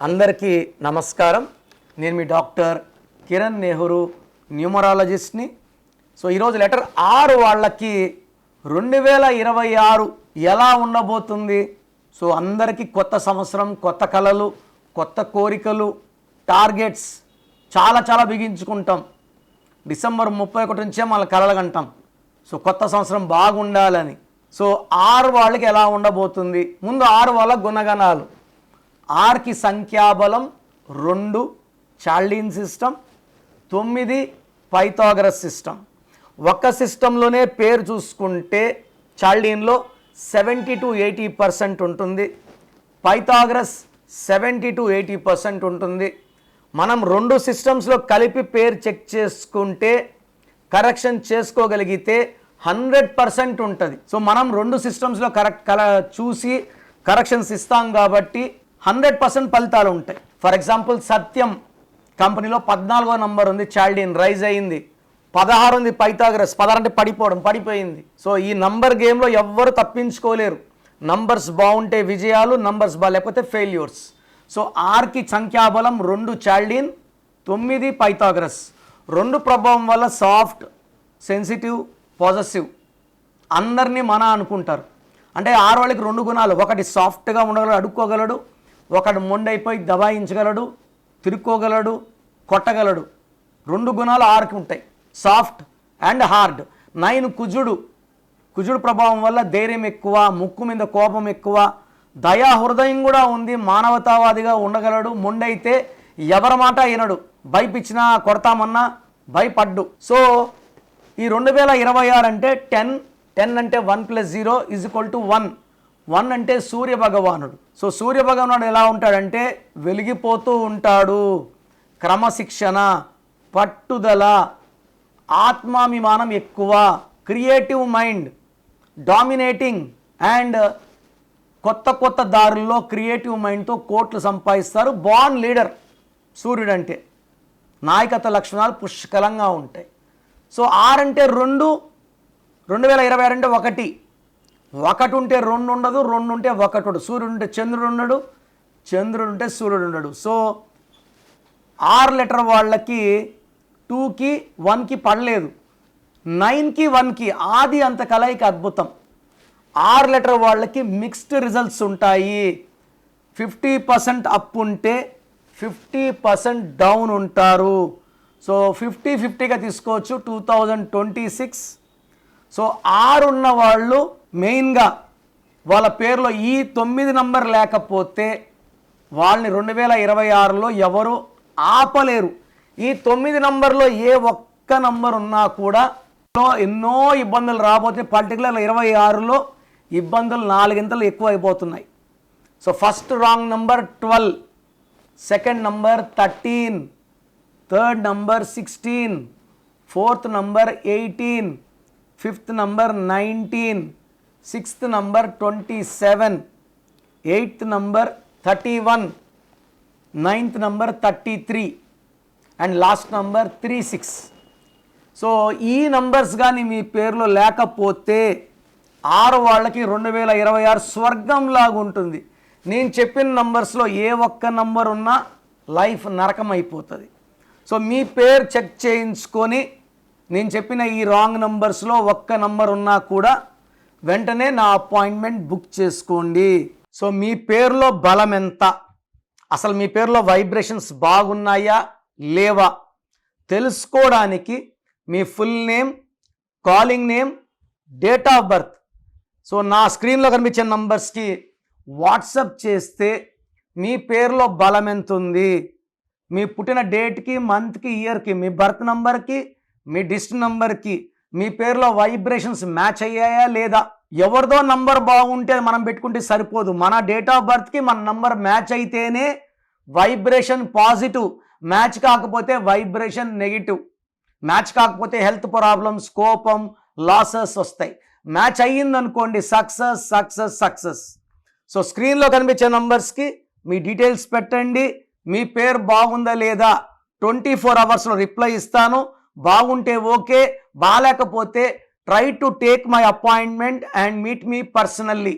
అందరికీ నమస్కారం. నేను మీ డాక్టర్ కిరణ్ నెహ్రూ, న్యూమరాలజిస్ట్ని. సో ఈరోజు లెటర్ 6 వాళ్ళకి 2026 ఎలా ఉండబోతుంది? సో అందరికీ కొత్త సంవత్సరం, కొత్త కళలు, కొత్త కోరికలు, టార్గెట్స్ చాలా బిగించుకుంటాం. డిసెంబర్ 31 నుంచే మన కలలు కంటాం. సో కొత్త సంవత్సరం బాగుండాలని. సో 6 వాళ్ళకి ఎలా ఉండబోతుంది? ముందు 6 వాళ్ళ గుణగణాలు. 6కి సంఖ్యాబలం 2 చాల్డీన్ సిస్టమ్, 9 పైథాగరస్ సిస్టమ్. ఒక్క సిస్టంలోనే పేరు చూసుకుంటే చాల్డీన్లో 70 to 80% ఉంటుంది, పైథాగరస్ 70 to 80% ఉంటుంది. మనం 2 సిస్టమ్స్లో కలిపి పేరు చెక్ చేసుకుంటే కరెక్షన్ చేసుకోగలిగితే 100% ఉంటుంది. సో మనం 2 సిస్టమ్స్లో చూసి కరెక్షన్స్ ఇస్తాం కాబట్టి 100% ఫలితాలు ఉంటాయి. ఫర్ ఎగ్జాంపుల్ సత్యం కంపెనీలో 14వ నంబర్ ఉంది, చాల్డీన్ రైజ్ అయింది. 16 ఉంది పైథాగరస్, 16 అంటే పడిపోయింది. సో ఈ నంబర్ గేమ్లో ఎవ్వరు తప్పించుకోలేరు. నంబర్స్ బాగుంటే విజయాలు, నంబర్స్ లేకపోతే ఫెయిల్యూర్స్. సో 6కి సంఖ్యాబలం 2 చాల్డీన్, 9 పైథాగరస్. 2 ప్రభావం వల్ల సాఫ్ట్, సెన్సిటివ్, పాజిటివ్, అందరినీ మన అనుకుంటారు. అంటే 6 వాళ్ళకి 2 గుణాలు. ఒకటి సాఫ్ట్గా ఉండగలడు, అడుక్కోగలడు. ఒకడు మొండైపోయి దబాయించగలడు, తిరుక్కోగలడు, కొట్టగలడు. 2 గుణాలు 6కి ఉంటాయి, సాఫ్ట్ అండ్ హార్డ్. 9 కుజుడు ప్రభావం వల్ల ధైర్యం ఎక్కువ, ముక్కు మీద కోపం ఎక్కువ, దయా హృదయం కూడా ఉంది, మానవతావాదిగా ఉండగలడు. మొండైతే ఎవరి మాట వినడు, భయపిచ్చినా కొడతామన్నా భయపడ్డు. సో ఈ 2026 అంటే 10 అంటే 1 + 0 = 1. 1 అంటే సూర్య భగవానుడు. సో సూర్య భగవానుడు ఎలా ఉంటాడంటే వెలిగిపోతూ ఉంటాడు. క్రమశిక్షణ, పట్టుదల, ఆత్మాభిమానం ఎక్కువ, క్రియేటివ్ మైండ్, డామినేటింగ్ అండ్ కొత్త దారుల్లో క్రియేటివ్ మైండ్తో కోట్లు సంపాదిస్తారు. బార్న్ లీడర్ సూర్యుడు అంటే. నాయకత్వ లక్షణాలు పుష్కలంగా ఉంటాయి. సో 6 అంటే 2, 2026 అంటే 1. 1 ఉంటే 2 ఉండదు, 2 ఉంటే 1 ఉండదు. సూర్యుడు ఉంటే చంద్రుడు ఉండడు, చంద్రుడు ఉంటే సూర్యుడు ఉండడు. సో 6 లెటర్ వాళ్ళకి 2కి 1కి పడలేదు, 9కి 1కి ఆది అంత కలయిక అద్భుతం. 6 లెటర్ వాళ్ళకి మిక్స్డ్ రిజల్ట్స్ ఉంటాయి. 50% అప్ ఉంటే 50% డౌన్ ఉంటారు. సో 50-50గా తీసుకోవచ్చు 2026. సో 6 ఉన్న వాళ్ళు మెయిన్గా వాళ్ళ పేరులో ఈ 9 నంబర్ లేకపోతే వాళ్ళని 2026లో ఎవరు ఆపలేరు. ఈ 9 నంబర్లో ఏ ఒక్క నంబర్ ఉన్నా కూడా ఎన్నో ఇబ్బందులు రాబోతున్నాయి. పర్టికులర్ 26లో ఇబ్బందులు 4 ఎక్కువ అయిపోతున్నాయి. So first wrong number 12, second number 13, third number 16, fourth number 18, fifth number 19, sixth number 27, eighth number 31, ninth number 33 and last number 36. So ఈ నంబర్స్ కానీ మీ పేరులో లేకపోతే 6 వాళ్ళకి 2026 స్వర్గంలాగా ఉంటుంది. నేను చెప్పిన నంబర్స్లో ఏ ఒక్క నంబర్ ఉన్నా లైఫ్ నరకం అయిపోతుంది. సో మీ పేరు చెక్ చేయించుకొని నేను చెప్పిన ఈ రాంగ్ నంబర్స్లో ఒక్క నంబర్ ఉన్నా కూడా వెంటనే నా అపాయింట్మెంట్ బుక్ చేసుకోండి. సో మీ పేరులో బలం ఎంత, అసలు మీ పేరులో వైబ్రేషన్స్ బాగున్నాయా లేవా తెలుసుకోవడానికి మీ full name, calling name, date of birth so నా స్క్రీన్లో కనిపించే నంబర్స్కి వాట్సప్ చేస్తే మీ పేరులో బలం ఎంత ఉంది, మీ పుట్టిన డేట్కి, మంత్కి, ఇయర్కి, మీ బర్త్ నంబర్కి, మీ డిస్ట్రిక్ట్ నంబర్కి మీ పేరులో వైబ్రేషన్స్ మ్యాచ్ అయ్యాయా లేదా. ఎవరిదో నంబర్ బాగుంటే మనం పెట్టుకుంటే సరిపోదు. మన డేట్ ఆఫ్ బర్త్కి మన నంబర్ మ్యాచ్ అయితేనే వైబ్రేషన్ పాజిటివ్, మ్యాచ్ కాకపోతే వైబ్రేషన్ నెగిటివ్. మ్యాచ్ కాకపోతే హెల్త్ ప్రాబ్లమ్స్, కోపం, లాసెస్ వస్తాయి. మ్యాచ్ అయ్యిందనుకోండి సక్సెస్. సో స్క్రీన్లో కనిపించే నంబర్స్కి మీ డీటెయిల్స్ పెట్టండి. మీ పేరు బాగుందా లేదా 24 అవర్స్లో రిప్లై ఇస్తాను. బాగుంటే ఓకే, బాగాలేకపోతే try to take my appointment and meet me personally.